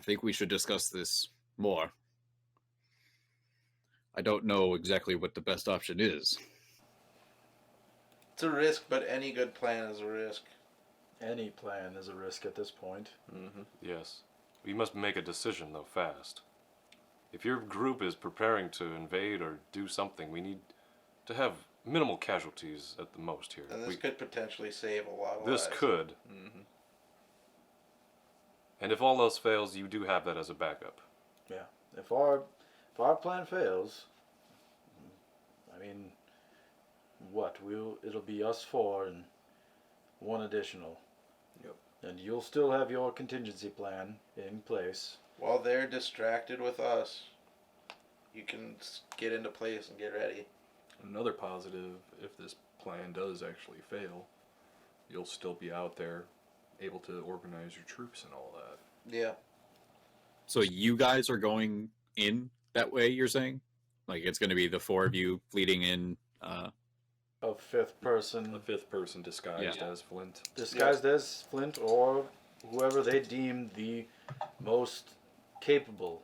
think we should discuss this more. I don't know exactly what the best option is. It's a risk, but any good plan is a risk. Any plan is a risk at this point. Mm-hmm. Yes. We must make a decision, though, fast. If your group is preparing to invade or do something, we need to have minimal casualties at the most here. And this could potentially save a lot of This lives. could. Mm-hmm. And if all else fails, you do have that as a backup. Yeah. If our plan fails, I mean, it'll be us four and one additional. Yep. And you'll still have your contingency plan in place. While they're distracted with us, you can get into place and get ready. Another positive, if this plan does actually fail, you'll still be out there able to organize your troops and all that. Yeah. So you guys are going in that way, you're saying? Like it's going to be the four of you leading in. A fifth person A fifth person disguised Yeah. as Flint. disguised as Flint or whoever they deem the most capable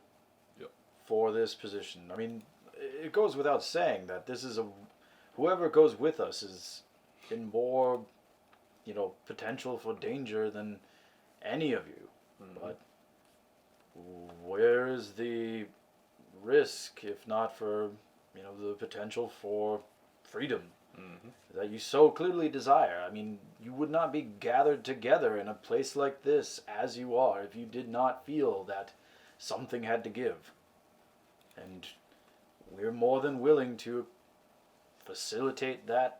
Yep. for this position. I mean, it goes without saying that this is whoever goes with us is in more, potential for danger than any of you. Mm-hmm. But where is the risk if not for, the potential for freedom? Mm-hmm. That you so clearly desire. I mean, you would not be gathered together in a place like this as you are if you did not feel that something had to give. And we're more than willing to facilitate that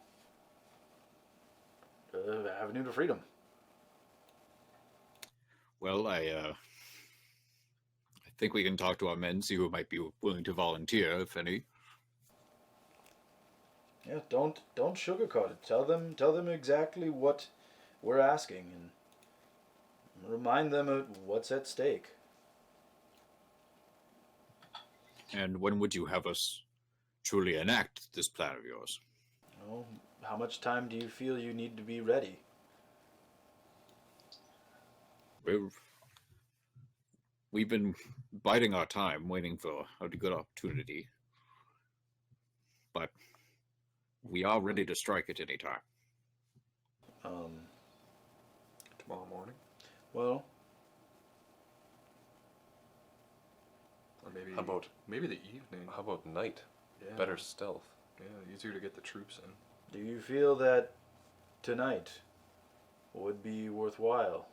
avenue to freedom. Well, I think we can talk to our men, see who might be willing to volunteer, if any. Yeah, don't sugarcoat it. Tell them exactly what we're asking and remind them of what's at stake. And when would you have us truly enact this plan of yours? How much time do you feel you need to be ready? We've been biding our time, waiting for a good opportunity. But we are ready to strike at any time. Tomorrow morning? Well, Or maybe How the evening. about night? Yeah. Better stealth. Yeah, easier to get the troops in. do you feel that tonight would be worthwhile?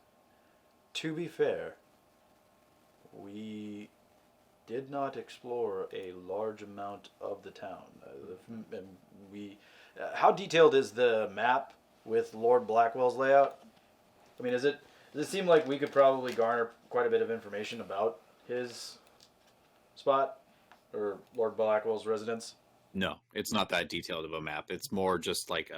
To be fair, we did not explore a large amount of the town. How detailed is the map with Lord Blackwell's layout? I mean, does it seem like we could probably garner quite a bit of information about his spot or Lord Blackwell's residence? No, it's not that detailed of a map. It's more just like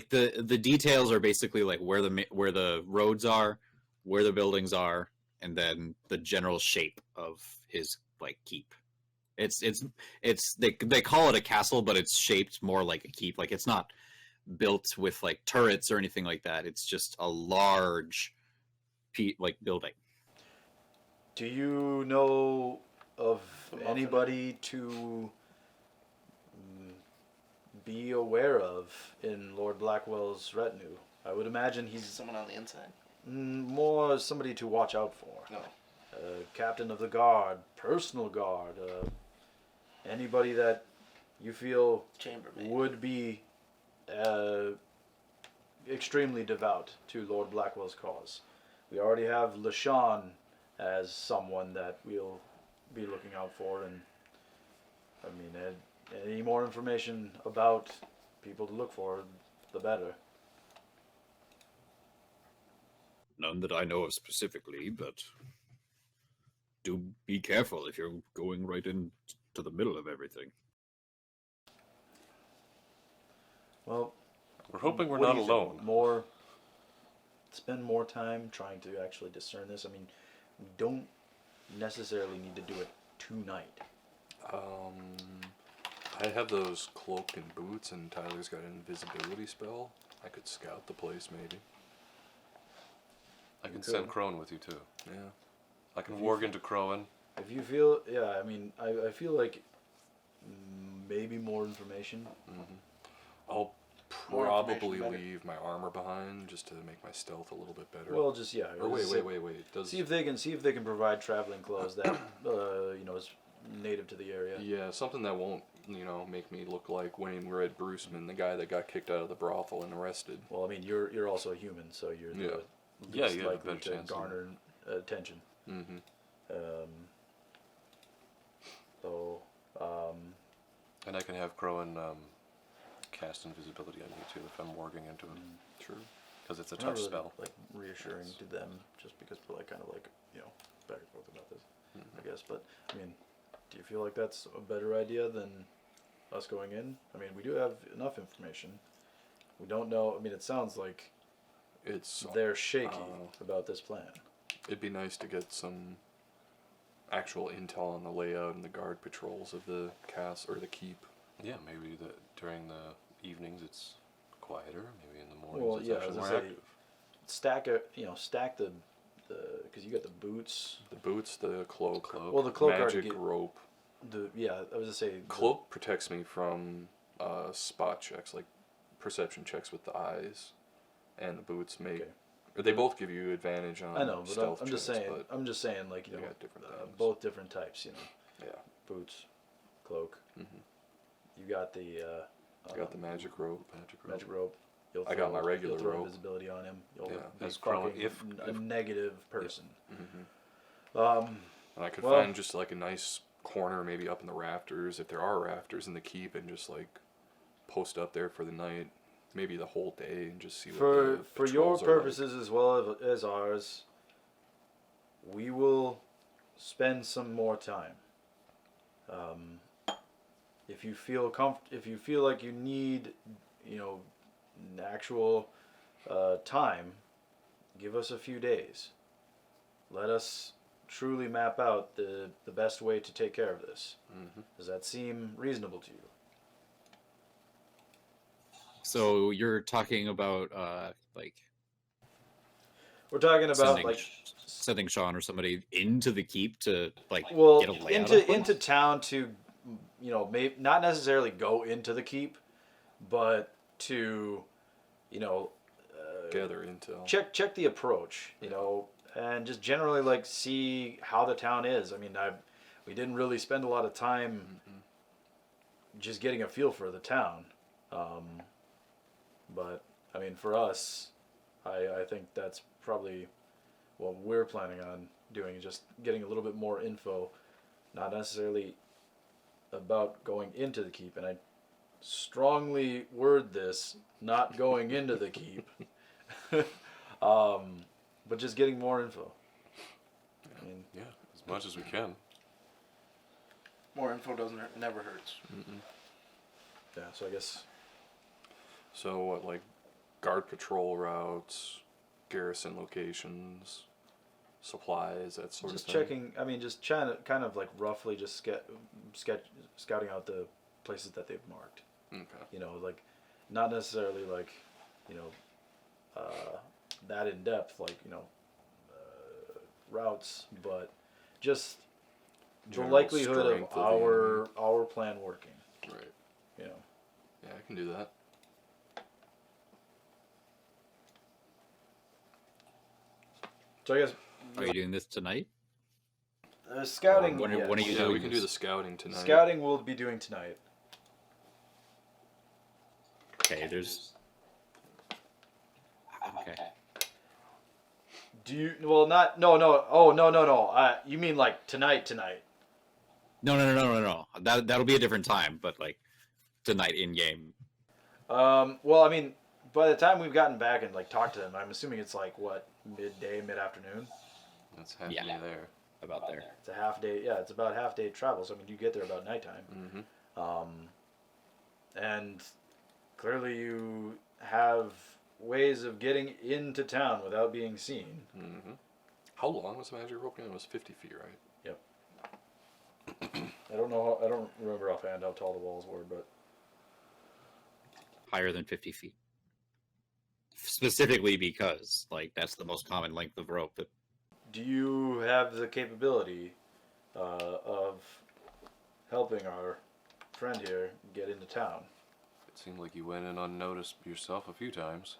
the details are basically like where the roads are, where the buildings are, and then the general shape of his like keep. They call it a castle, but it's shaped more like a keep. Like it's not built with like turrets or anything like that. It's just a large building. Do you know of anybody to be aware of in Lord Blackwell's retinue? I would imagine he's Someone on the inside. more somebody to watch out for. No. Captain of the guard, personal guard, anybody that you feel Chambermaid. would be extremely devout to Lord Blackwell's cause. We already have LaShawn as someone that we'll be looking out for, and I mean, any more information about people to look for, the better. None that I know of specifically, but do be careful if you're going right into the middle of everything. Well, We're hoping we're what not do you think? alone. Spend more time trying to actually discern this. I mean, we don't necessarily need to do it tonight. I have those cloak and boots, and Tyler's got an invisibility spell. I could scout the place, maybe. I can could. send Crone with you too. Yeah. I can warg into Crowan. If you feel, yeah, I mean, I feel like maybe more information. I'll More probably information, better. leave my armor behind just to make my stealth a little bit better. Well, just yeah. or just wait. Does See if they can provide traveling clothes that is native to the area. yeah, something that won't make me look like Wayne Red Bruceman, the guy that got kicked out of the brothel and arrested. Well, I mean, you're also a human, so you're Yeah. the Yeah, least you have a likely better to chance. garner attention. Mm-hmm. So, And I can have Crowan cast invisibility on you too if I'm warging into him. True. Because it's a I'm not touch really, spell. like reassuring to them, just because we're like kind of like back and forth about this, I guess. But I mean, do you feel like that's a better idea than us going in? I mean, we do have enough information. We don't know. I mean, it sounds like It's they're shaky about this plan. it'd be nice to get some actual intel on the layout and the guard patrols of the castle or the keep. Yeah, maybe during the evenings it's quieter. Maybe in the mornings Well, it's yeah, actually as I more say, active. Stack the because you got the boots. The boots, the cloak, Cloak. Well, the cloak already magic get, rope. I was gonna say Cloak protects me from spot checks, like perception checks with the eyes, and the boots make. Okay. Or they both give you advantage on I know, but stealth I'm just checks, saying. but I'm just saying, like they got different things. both different types. yeah. Boots, cloak. Mhm. You got the I got the magic rope. magic rope. You'll I got my regular you'll throw rope. invisibility on him. You'll Yeah. be As Crowan- fucking if- a if- negative person. And I could Well- find just like a nice corner, maybe up in the rafters, if there are rafters in the keep, and just like post up there for the night, maybe the whole day, and just see what For the for your patrols are like. purposes as well as ours, we will spend some more time. If you feel if you feel like you need, an actual time, give us a few days. Let us truly map out the best way to take care of this. Does that seem reasonable to you? So you're talking about We're talking about sending, sending Sean or somebody into the keep to get a layout of into town to, maybe not necessarily go into the keep, but to, Gather intel. check the approach, and just generally see how the town is. I mean, we didn't really spend a lot of time just getting a feel for the town, but I mean, for us, I think that's probably what we're planning on doing, is just getting a little bit more info, not necessarily about going into the keep, and I strongly word this, not going into the keep, but just getting more info. I mean, Yeah, as much as we can. More info never hurts. yeah, so I guess, So what, like guard patrol routes, garrison locations, supplies, that sort just of thing. checking, I mean, just trying to kind of roughly just scouting out the places that they've marked. Okay. Not necessarily that in depth, routes, but just the General likelihood of strength of the our plan working. Right. You know, Yeah, I can do that. so I guess Are you doing this tonight? scouting. When are you Yeah, doing we can do this? the scouting tonight. Scouting we'll be doing tonight. Okay, there's. Okay. Do you? Well, not no. Oh no. You mean tonight? No. That'll be a different time, but tonight in game. Well, I mean, by the time we've gotten back and talked to them, I'm assuming it's midday, mid-afternoon. That's half Yeah. me there. About there. It's a half day. Yeah, it's about half day travel. So I mean, you get there about nighttime. And clearly you have ways of getting into town without being seen. How long was the magic rope? It was 50 feet, right? Yep. I don't know. I don't remember offhand how tall the walls were, but Higher than 50 feet. specifically because that's the most common length of rope. That Do you have the capability of helping our friend here get into town? It seemed like you went in unnoticed yourself a few times.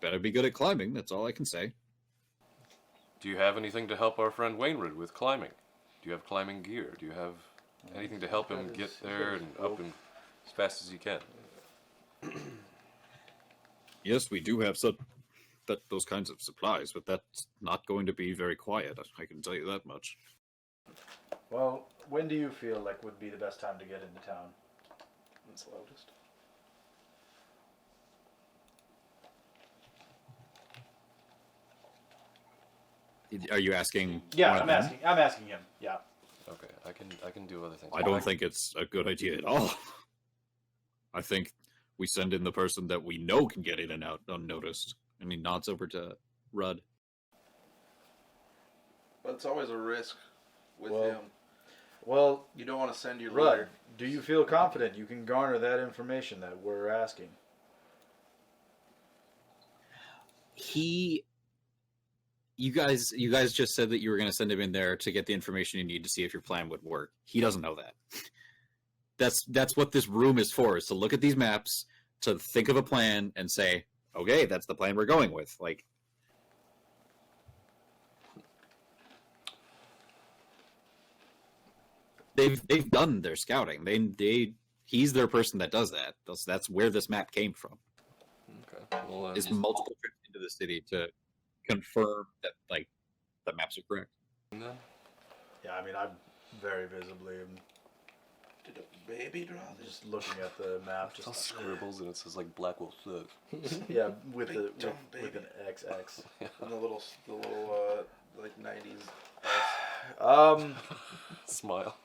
better be good at climbing. That's all I can say. Do you have anything to help our friend Wainwright with climbing? Do you have climbing gear? Do you have anything to help him get there and up and as fast as he can? Yes, we do have those kinds of supplies, but that's not going to be very quiet. I can tell you that much. Well, when do you feel like would be the best time to get into town? It's loudest. Are you asking? Yeah, one of I'm them? asking. I'm asking him. Yeah. Okay, I can do other things. I don't think it's a good idea at all. I think we send in the person that we know can get in and out unnoticed. And he nods over to Rudd. But it's always a risk with Well, him. Well, You don't want to send your Rudd, leader. do you feel confident you can garner that information that we're asking? You guys just said that you were going to send him in there to get the information you need to see if your plan would work. He doesn't know that. That's what this room is for, is to look at these maps, to think of a plan and say, okay, that's the plan we're going with. They've done their scouting. He's their person that does that. That's where this map came from. Okay. Well, Is multiple trips into the city to confirm that the maps are correct. and then Yeah, I mean, I'm very visibly Did a baby draw this? just looking at the map. it's all Just scribbles and it says like Blackwolf sucks. yeah, with Big the dumb with an baby. XX. And the little like 90s. Smile.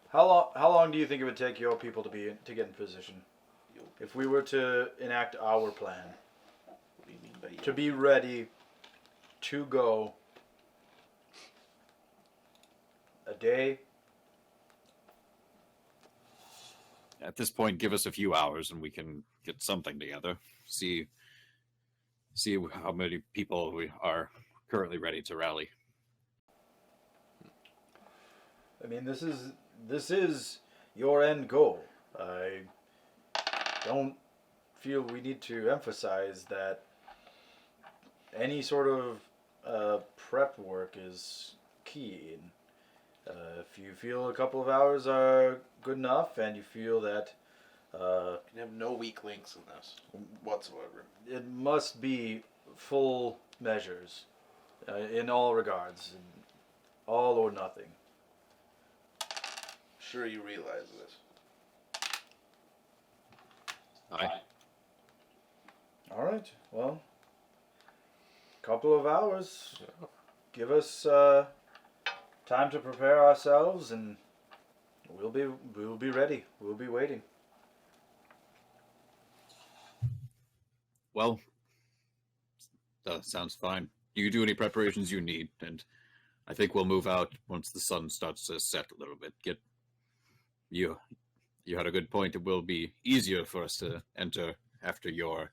How long do you think it would take your people to get in position? If we were to enact our plan, What do you mean by you? to be ready to go a day? At this point, give us a few hours and we can get something together. See how many people we are currently ready to rally. I mean, this is your end goal. I don't feel we need to emphasize that any sort of prep work is key. If you feel a couple of hours are good enough, and you feel that You can have no weak links in this whatsoever. it must be full measures in all regards, all or nothing. Sure, you realize this. Aye. All right. Well, couple of hours. Yeah. Give us time to prepare ourselves, and we'll be ready. We'll be waiting. Well, that sounds fine. You do any preparations you need, and I think we'll move out once the sun starts to set a little bit. You had a good point. It will be easier for us to enter after your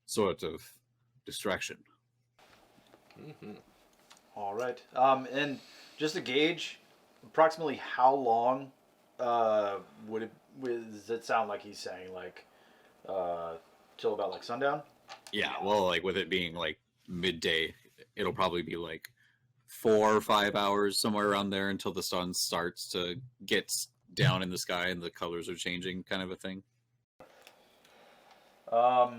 sort of distraction. Mm-hmm. All right. And just to gauge, approximately how long does it sound like he's saying till about sundown? Yeah, well, with it being midday, it'll probably be 4 or 5 hours, somewhere around there, until the sun starts to get down in the sky and the colors are changing, kind of a thing. I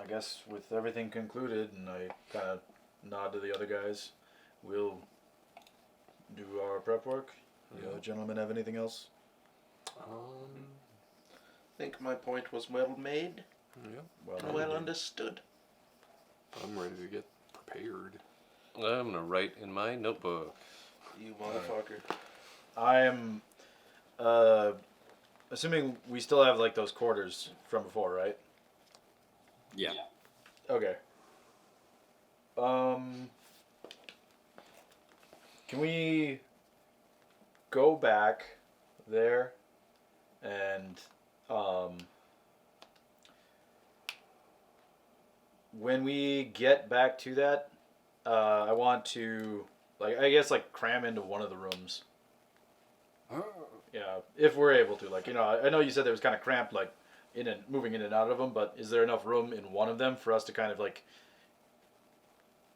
guess with everything concluded, and I kind of nod to the other guys, we'll do our prep work. You other gentlemen have anything else? Think my point was well made Yeah, and well understood. I'm ready to get prepared. I'm gonna write in my notebook. You motherfucker. I am assuming we still have those quarters from before, right? Yeah. Okay. Can we go back there and when we get back to that, I want to, I guess, cram into one of the rooms. Yeah, if we're able to. I know you said there was kind of cramped, moving in and out of them, but is there enough room in one of them for us to kind of,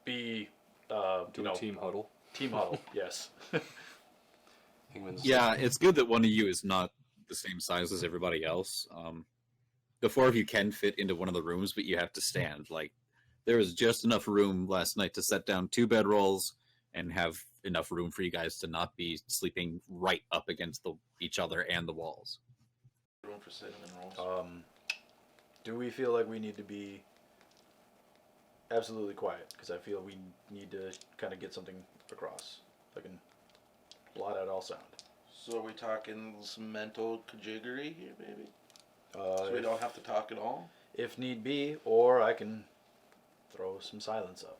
be, Do a team huddle. Team huddle, yes. Hingman's Yeah, it's good that one of you is not the same size as everybody else. The four of you can fit into one of the rooms, but you have to stand. There was just enough room last night to set down 2 bedrolls and have enough room for you guys to not be sleeping right up against each other and the walls. Room for cinnamon rolls. Do we feel like we need to be absolutely quiet? Because I feel we need to kind of get something across. Like, and blot out all sound. So are we talking some mental jiggery here, baby? So we don't have to talk at all? If need be, or I can throw some silence up.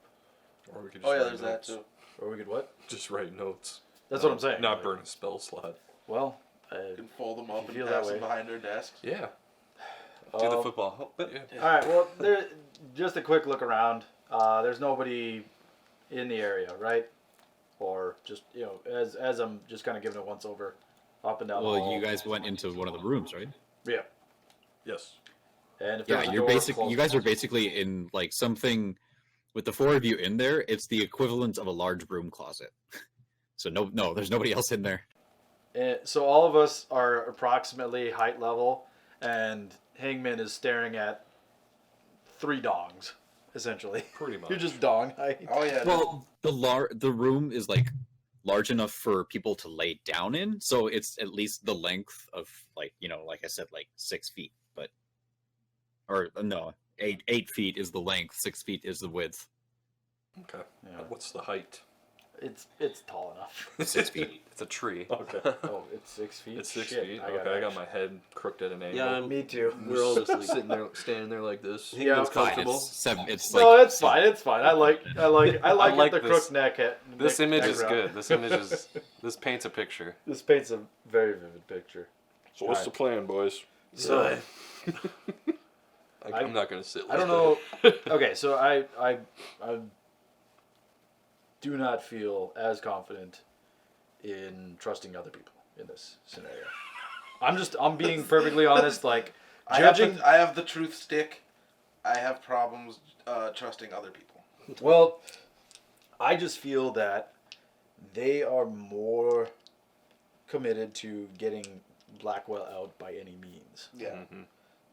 Or we could just Oh yeah, write there's that notes. too. Or we could what? Just write notes. That's what I'm saying. Not burn a spell slot. Well, We can fold them up If and you feel pass that them way. behind our desks. Yeah. do the football. But Yeah. all right. Well, just a quick look around. There's nobody in the area, right? Or just as I'm just kind of giving it once over, up and down. the Well, hall. you guys went into one of the rooms, right? Yeah. Yes. And if Yeah, there's a you're door basic. closed- You guys are basically in something. With the 4 of you in there, it's the equivalent of a large broom closet. So no, there's nobody else in there. So all of us are approximately height level, and Hangman is staring at 3 dongs, essentially. Pretty much. You're just dong height. Oh yeah. Well, the room is large enough for people to lay down in, so it's at least the length of like I said, 6 feet, or no, 8 feet is the length, 6 feet is the width. Okay. Yeah. What's the height? It's tall enough. 6 feet. it's a tree. Okay. Oh, it's 6 feet. It's 6 Shit, feet. I Okay, I got my head crooked at an angle. Yeah, Me too. We're all just sitting there, standing there like this. Yeah, Hingman's Fine, comfortable. it's 7. It's No, it's fine. It's fine. I like like the this. crook neck. This neck- image is background. good. This paints a picture. This paints a very vivid picture. So what's Alright. the plan, boys? So I'm not gonna sit. I don't like know. Okay, so I do not feel as confident in trusting other people in this scenario. I'm being perfectly honest. I Judging. have the truth stick. I have problems trusting other people. Well, I just feel that they are more committed to getting Blackwell out by any means. Yeah. Mhm.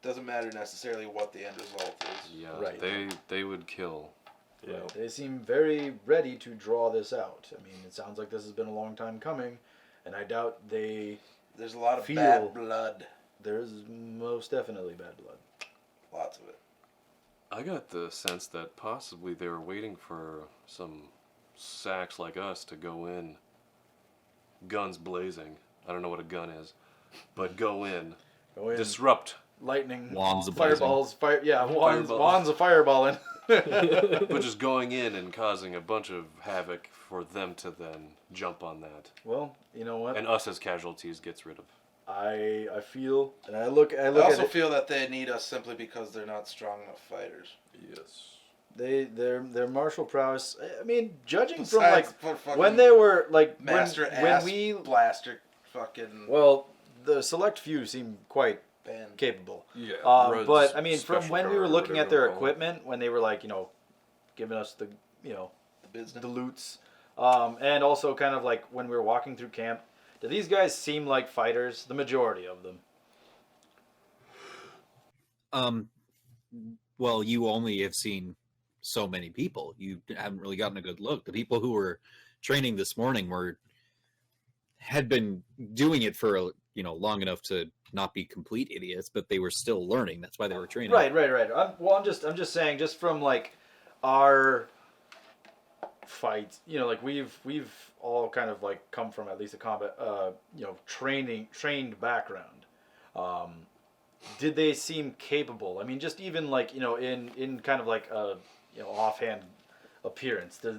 Doesn't matter necessarily what the end result is. Yeah, Right. They would kill. Yeah. They seem very ready to draw this out. I mean, it sounds like this has been a long time coming, and I doubt There's a lot of Feel- bad blood. there's most definitely bad blood. Lots of it. I got the sense that possibly they were waiting for some sacks like us to go in, guns blazing. I don't know what a gun is, but go in, Go in, disrupt, lightning, Wands a fireballs, wands Fireballs. of fireballing. but just going in and causing a bunch of havoc for them to then jump on that, Well, you know what? and us as casualties gets rid of. I feel, and I look I at also it. feel that they need us simply because they're not strong enough fighters. Yes. Their martial prowess. I mean, judging Besides from for fucking when they were master when ass we blaster fucking the select few seem quite band. capable. Yeah. But Rudd's I mean, from special when we were guard, looking at whatever their they're called. equipment, when they were giving us the The business. the loots, and also kind of when we were walking through camp, do these guys seem like fighters? The majority of them. Well, you only have seen so many people. You haven't really gotten a good look. The people who were training this morning had been doing it for long enough to not be complete idiots, but they were still learning. That's why they were training. Right. I'm just saying, just from our fights, we've all kind of come from at least a combat, trained background. Did they seem capable? I mean, just even in kind of a offhand appearance, I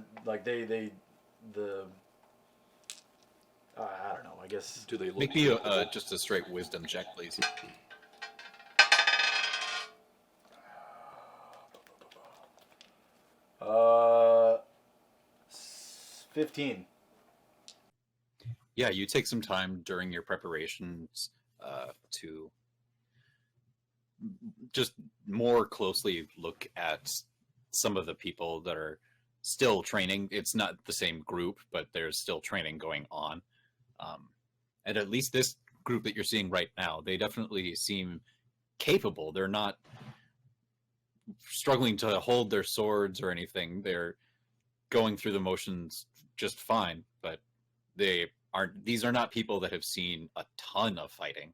don't know. I guess Do they look? Make me just a straight wisdom check, please. 15. Yeah, you take some time during your preparations to just more closely look at some of the people that are still training. It's not the same group, but there's still training going on. And at least this group that you're seeing right now, they definitely seem capable. They're not struggling to hold their swords or anything. They're going through the motions just fine, but these are not people that have seen a ton of fighting.